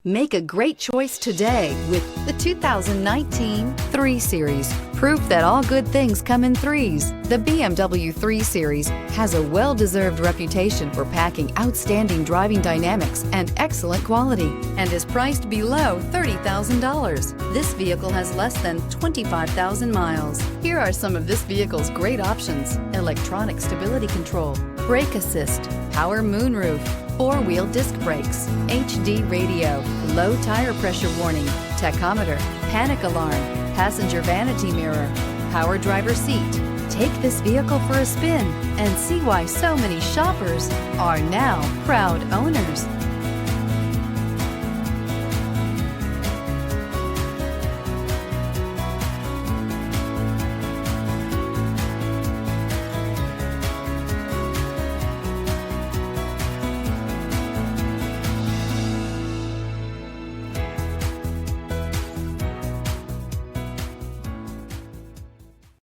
Make a great choice today with the 2019 3 Series. Proof that all good things come in threes. The BMW 3 Series has a well-deserved reputation for packing outstanding driving dynamics and excellent quality, and is priced below $30,000. This vehicle has less than 25,000 miles. Here are some of this vehicle's great options: electronic stability control, brake assist, power moonroof, 4-wheel disc brakes, HD radio, low tire pressure warning, tachometer, panic alarm, passenger vanity mirror, power driver seat. Take this vehicle for a spin and see why so many shoppers are now proud owners.